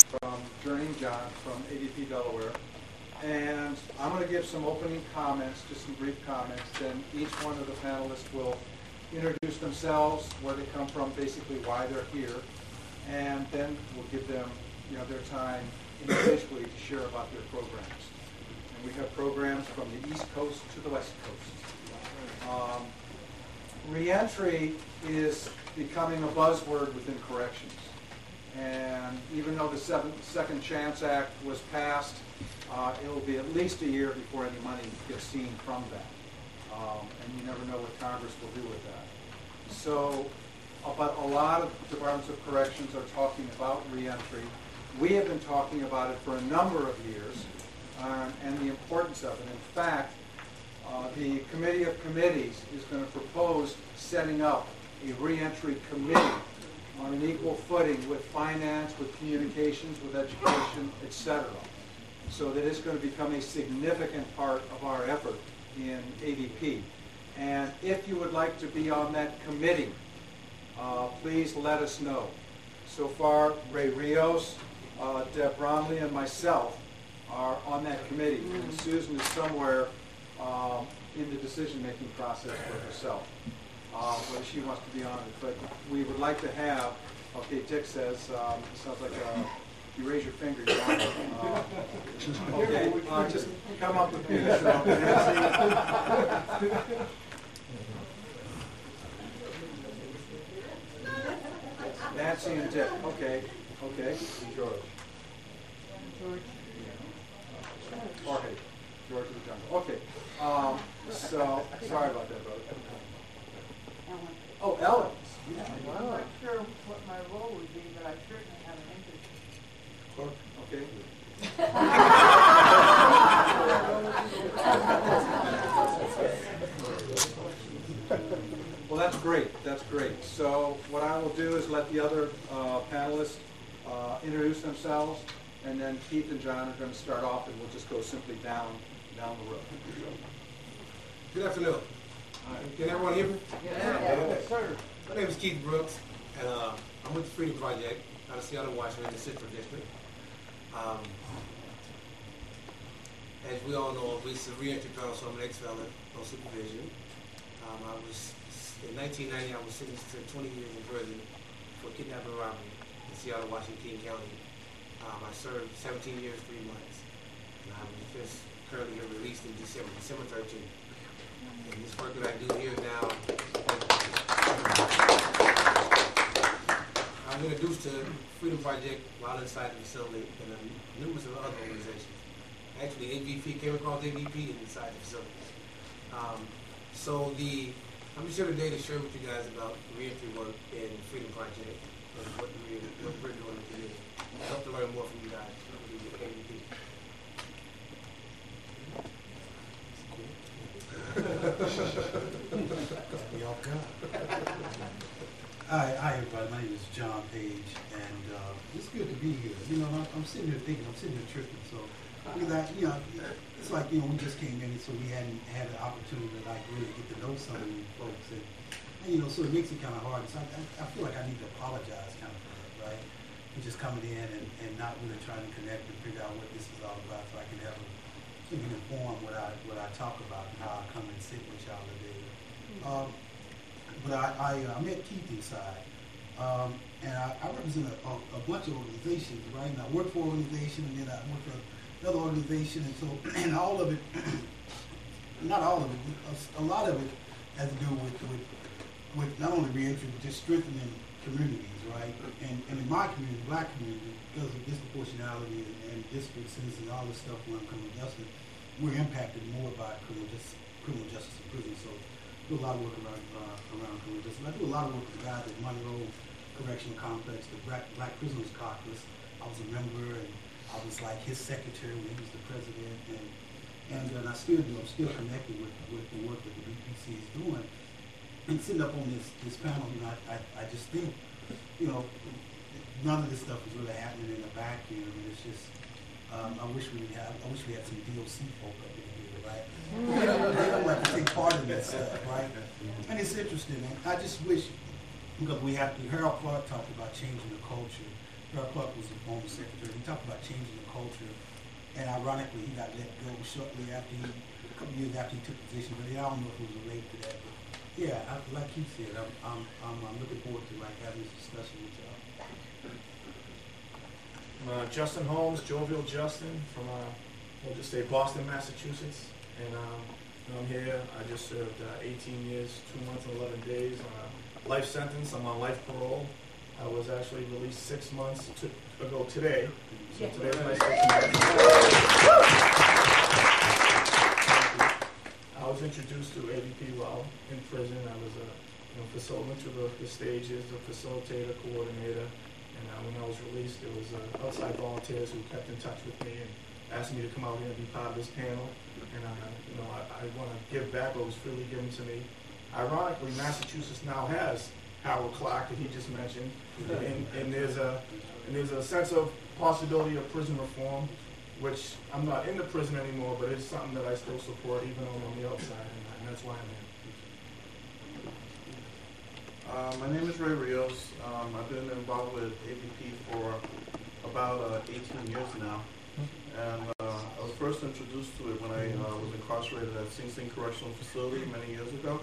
from Journeying John from AVP Delaware. And I'm going to give some opening comments, just some brief comments. Then each one of the panelists will introduce themselves, where they come from, basically why they're here. And then we'll give them their time individually to share about their programs. And we have programs from the East Coast to the West Coast. Reentry is becoming a buzzword within corrections. And even though the Second Chance Act was passed, it will be at least a year before any money gets seen from that. And you never know what Congress will do with that. So, but a lot of departments of corrections are talking about reentry. We have been talking about it for a number of years, and the importance of it. In fact, the Committee of Committees is going to propose setting up a reentry committee on an equal footing with finance, with communications, with education, etc. So that it's going to become a significant part of our effort in AVP. And if you would like to be on that committee, please let us know. So far, Ray Rios, Deb Bromley, and myself are on that committee. And Susan is somewhere in the decision-making process for herself, whether she wants to be on it. But we would like to have, okay, Dick says, it sounds like you raise your finger, you want it. Okay, just come up with me. Nancy and Dick, okay. George. Jorge. George of the Jungle. Okay. So, sorry about that, brother. Ellen. Oh, Ellen. Yeah. I'm not sure what my role would be, but I certainly have an interest. Okay. Well, that's great. That's great. So what I will do is let the other panelists introduce themselves, and then Keith and John are going to start off, and we'll just go simply down the road. Good afternoon. Can everyone hear me? Yes, sir. My name is Keith Brooks, and I'm with the Freedom Project out of Seattle, Washington, the Central District. As we all know, it's a re-entry panel, so I'm an ex-felon on supervision. In 1990, I was sentenced to 20 years in prison for kidnapping and robbery in Seattle, Washington, King County. I served 17 years, 3 months, and I was just currently released in December 13th. And this work that I do here now, I was introduced to Freedom Project while inside the facility and numerous of other organizations. Actually, AVP came across AVP inside the facility. I'm just here today to share with you guys about reentry work in Freedom Project and what we're doing in the community. I hope to learn more from you guys. AVP. Hi, everybody. My name is John Page, and it's good to be here. I'm sitting here thinking, I'm sitting here tripping. So, because it's like we just came in, so we hadn't had an opportunity to really get to know some of these folks, and so it makes it kind of hard. So I feel like I need to apologize, kind of, for that, right? For just coming in and not really trying to connect and figure out what this is all about, so I can have inform what I talk about and how I come and sit with y'all today. But I met Keith inside, and I represent a bunch of organizations, right? And I work for an organization, and then I work for another organization, and so all of it, not all of it, a lot of it has to do with not only reentry, but just strengthening communities, right? And in my community, the black community, because of disproportionality and districts and all this stuff when I'm criminal justice, we're impacted more by criminal justice in prison. So I do a lot of work around criminal justice. I do a lot of work with the guys at Monroe Correctional Complex, the Black Prisoners Caucus. I was a member, and I was like his secretary when he was the president, and I still do. I'm still connected with the work that the BPC is doing. And sitting up on this panel, I just think, none of this stuff is really happening in a vacuum. And it's just, I wish we had some DOC folk up in here, right? They don't like to take part in that stuff, right? And it's interesting. And I just wish, because we have to, Harold Clark talked about changing the culture, Darrell Clark was the former secretary. He talked about changing the culture, and ironically, he got let go shortly after a couple years after he took position. But I don't know if it was related to that. But yeah, like he said, I'm looking forward to like having this discussion with y'all. Justin Holmes, Jovial Justin from, we'll just say Boston, Massachusetts. And I'm here. I just served 18 years, 2 months and 11 days on a life sentence. I'm on life parole. I was actually released 6 months ago today. So today's my 6th month. I was introduced to AVP while in prison. I was went through the stages, a facilitator, coordinator. And when I was released, there was outside volunteers who kept in touch with me and asked me to come out here and be part of this panel. And I want to give back what was freely given to me. Ironically, Massachusetts now has Harold Clark that he just mentioned, and there's a sense of possibility of prison reform, which I'm not in the prison anymore, but it's something that I still support even though I'm on the outside, and that's why I'm here. My name is Rios. I've been involved with AVP for about 18 years now. And I was first introduced to it when I was incarcerated at Sing Sing Correctional Facility many years ago.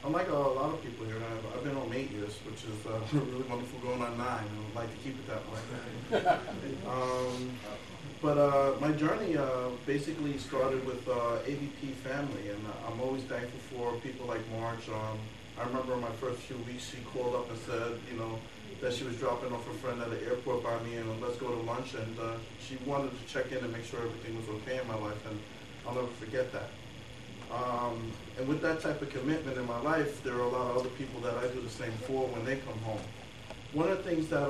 Unlike a lot of people here, I've been home 8 years, which is really wonderful, going on 9, and I'd like to keep it that way. But my journey basically started with AVP family, and I'm always thankful for people like Marge. I remember in my first few weeks, she called up and said, that she was dropping off a friend at the airport by me, and let's go to lunch, and she wanted to check in and make sure everything was okay in my life, and I'll never forget that. And with that type of commitment in my life, there are a lot of other people that I do the same for when they come home. One of the things that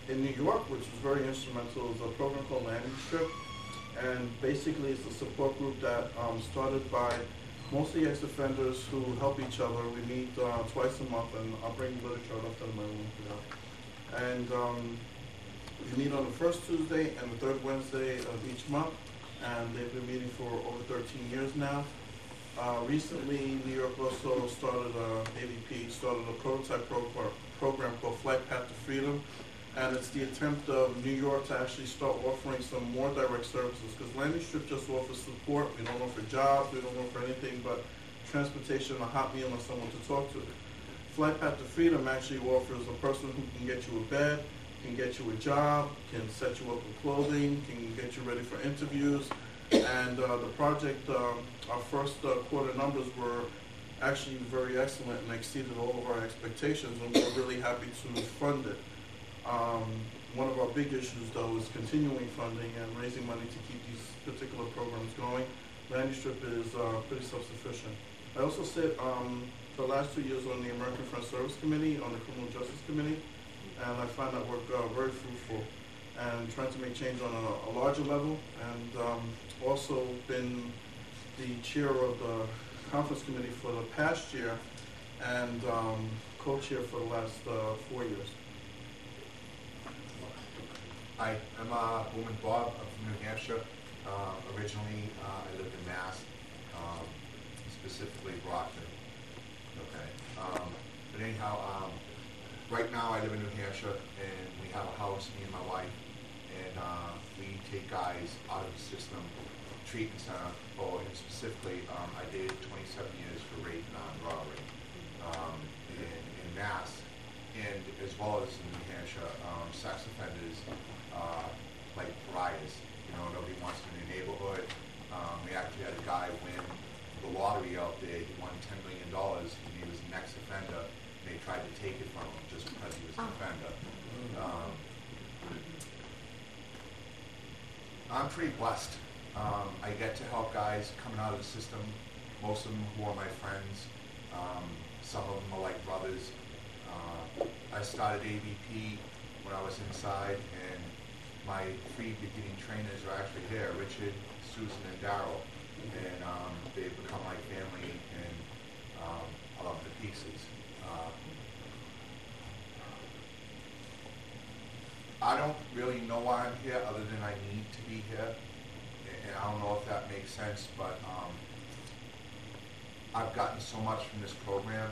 in New York, which was very instrumental, is a program called Landing Strip, and basically it's a support group that started by mostly ex-offenders who help each other. We meet twice a month, and I'll bring literature. I left that in my room for that. And we meet on the first Tuesday and the third Wednesday of each month, and they've been meeting for over 13 years now. Recently, New York also started, AVP started a prototype program called Flight Path to Freedom, and it's the attempt of New York to actually start offering some more direct services, because Landing Strip just offers support. We don't offer jobs, we don't offer anything but transportation, a hot meal, and someone to talk to. Flight Path to Freedom actually offers a person who can get you a bed, can get you a job, can set you up with clothing, can get you ready for interviews. And the project, our first quarter numbers were actually very excellent and exceeded all of our expectations, and we're really happy to fund it. One of our big issues, though, is continuing funding and raising money to keep these particular programs going. Landing Strip is pretty self-sufficient. I also sit for the last 2 years on the American Friends Service Committee, on the Criminal Justice Committee, and I find that work very fruitful and trying to make change on a larger level, and also been the chair of the conference committee for the past year and co-chair for the last 4 years. Hi, I'm Bowman Bob. I'm from New Hampshire. Originally, I lived in Mass, specifically Brockton. Okay. But anyhow, right now I live in New Hampshire, and we have a house, me and my wife, and we take guys out of the system, treatment center, and specifically, I did 27 years for rape and armed robbery in Mass, and as well as in New Hampshire, sex offenders like Rios. Nobody wants to in the neighborhood. We actually had a guy win the lottery out there. He won $10 million, and he was an ex-offender. They tried to take it from him just because he was an offender. I'm pretty blessed. I get to help guys coming out of the system. Most of them who are my friends. Some of them are like brothers. I started AVP when I was inside, and my 3 beginning trainers are actually here, Richard, Susan, and Darrell, and they've become like family, and I love them to pieces. I don't really know why I'm here other than I need to be here, and I don't know if that makes sense, but I've gotten so much from this program,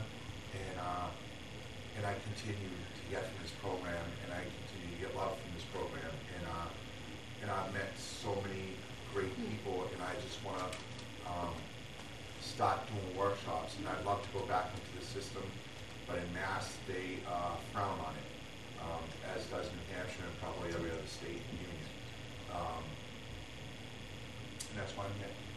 and I continue to get from this program, and I continue to get love from this program. And I've met so many great people, and I just want to start doing workshops. And I'd love to go back into the system, but in Mass they frown on it, as does New Hampshire and probably every other state in the union. And that's why I'm here.